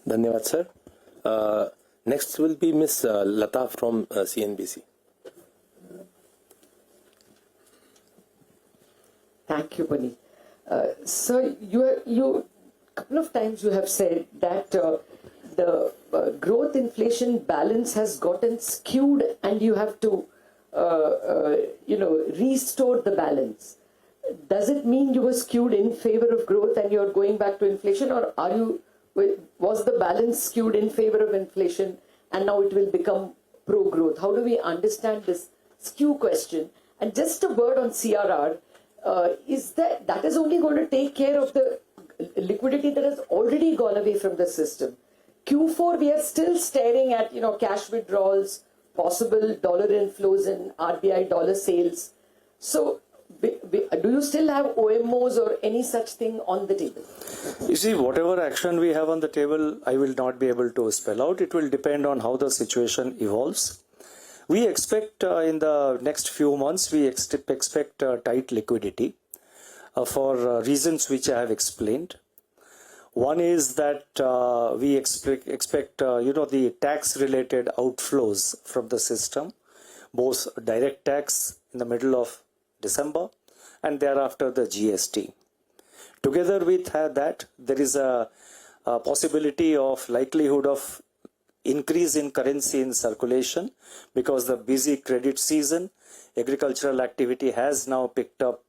Dhanyavad, sir. Next will be Miss Latha from CNBC. Thank you, Bunny. Sir, you couple of times you have said that the growth inflation balance has gotten skewed and you have to restore the balance. Does it mean you were skewed in favor of growth and you're going back to inflation, or was the balance skewed in favor of inflation and now it will become pro-growth? How do we understand this skew question? And just a word on CRR, is that is only going to take care of the liquidity that has already gone away from the system. Q4, we are still staring at cash withdrawals, possible dollar inflows and RBI dollar sales. So do you still have OMOs or any such thing on the table? You see, whatever action we have on the table, I will not be able to spell out. It will depend on how the situation evolves. We expect in the next few months, we expect tight liquidity for reasons which I have explained. One is that we expect the tax-related outflows from the system, both direct tax in the middle of December and thereafter the GST. Together with that, there is a possibility of likelihood of increase in currency in circulation because the busy credit season, agricultural activity has now picked up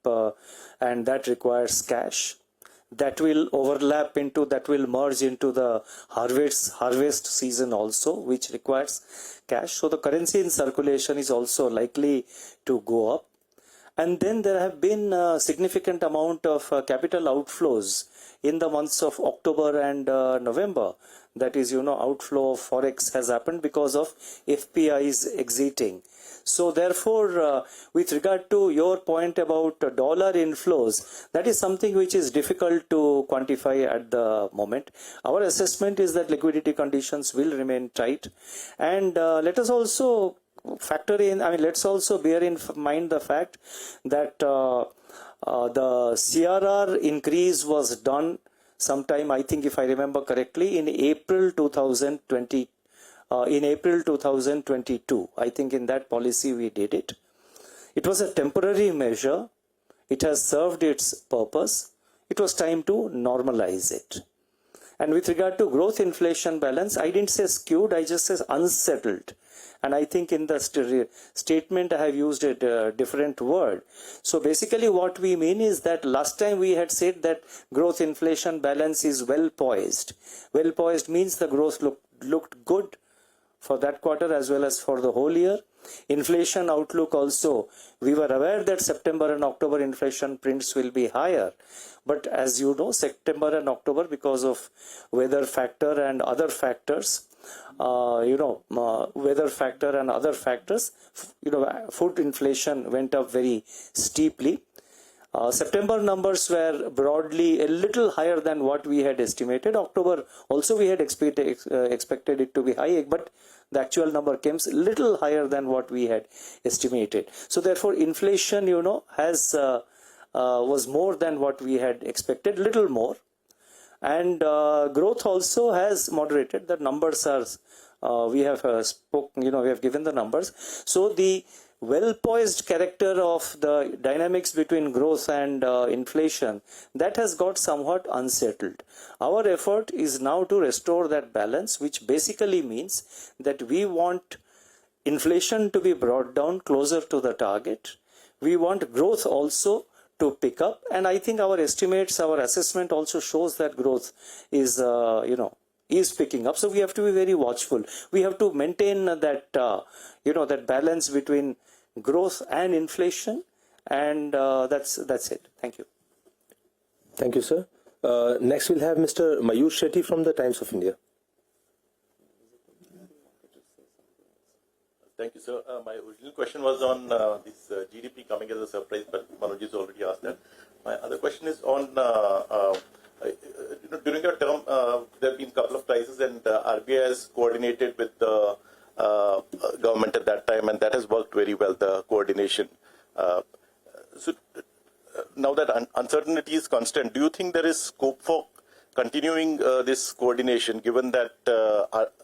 and that requires cash. That will merge into the harvest season also, which requires cash. So the currency in circulation is also likely to go up. And then there have been a significant amount of capital outflows in the months of October and November. That is, outflow of forex has happened because of FPIs exiting. So therefore, with regard to your point about dollar inflows, that is something which is difficult to quantify at the moment. Our assessment is that liquidity conditions will remain tight. And let us also let's also bear in mind the fact that the CRR increase was done sometime, I think if I remember correctly, in April 2020. In April 2022, I think in that policy we did it. It was a temporary measure. It has served its purpose. It was time to normalize it. And with regard to growth inflation balance, I didn't say skewed, I just said unsettled. And I think in the statement I have used a different word. So basically what we mean is that last time we had said that growth inflation balance is well poised. Well poised means the growth looked good for that quarter as well as for the whole year. Inflation outlook also, we were aware that September and October inflation prints will be higher. But as you know, September and October, because of weather factor and other factors, food inflation went up very steeply. September numbers were broadly a little higher than what we had estimated. October also we had expected it to be high, but the actual number came a little higher than what we had estimated. So therefore inflation, was more than what we had expected, little more. And growth also has moderated. The numbers are, we have we have given the numbers. So the well-poised character of the dynamics between growth and inflation, that has got somewhat unsettled. Our effort is now to restore that balance, which basically means that we want inflation to be brought down closer to the target. We want growth also to pick up, and I think our estimates, our assessment also shows that growth is, is picking up. So we have to be very watchful. We have to maintain that, that balance between growth and inflation, and that's it. Thank you. Thank you, sir. Next we'll have Mr. Mayur Shetty from the Times of India. Thank you, sir. My original question was on this GDP coming as a surprise, but Manoj's already asked that. My other question is on during your term, there have been a couple of crises, and RBI has coordinated with the government at that time, and that has worked very well, the coordination. So now that uncertainty is constant, do you think there is scope for continuing this coordination, given that,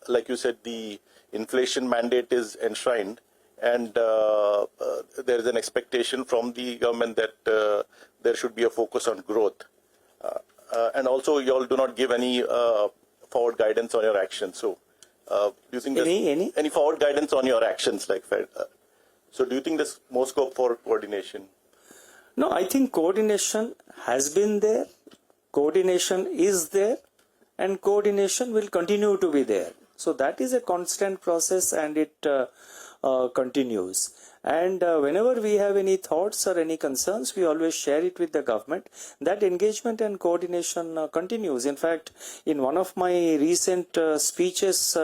like you said, the inflation mandate is enshrined, and there is an expectation from the government that there should be a focus on growth. And also, you all do not give any forward guidance on your actions. So, do you think any forward guidance on your actions? So, do you think there's more scope for coordination? No, I think coordination has been there, coordination is there, and coordination will continue to be there. So that is a constant process, and it continues. And whenever we have any thoughts or any concerns, we always share it with the government. That engagement and coordination continues. In fact, in one of my recent speeches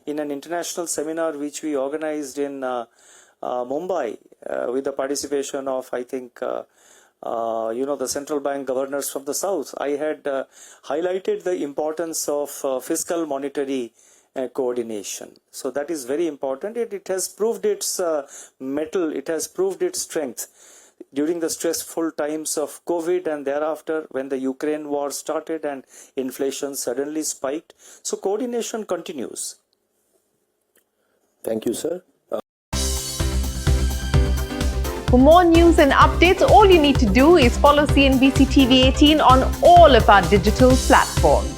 in an international seminar which we organized in Mumbai with the participation of, I think, the central bank governors from the south, I had highlighted the importance of fiscal monetary coordination. So that is very important. It has proved its mettle, it has proved its strength during the stressful times of COVID, and thereafter when the Ukraine war started and inflation suddenly spiked. So coordination continues. Thank you, sir. For more news and updates, all you need to do is follow CNBC TV18 on all of our digital platforms.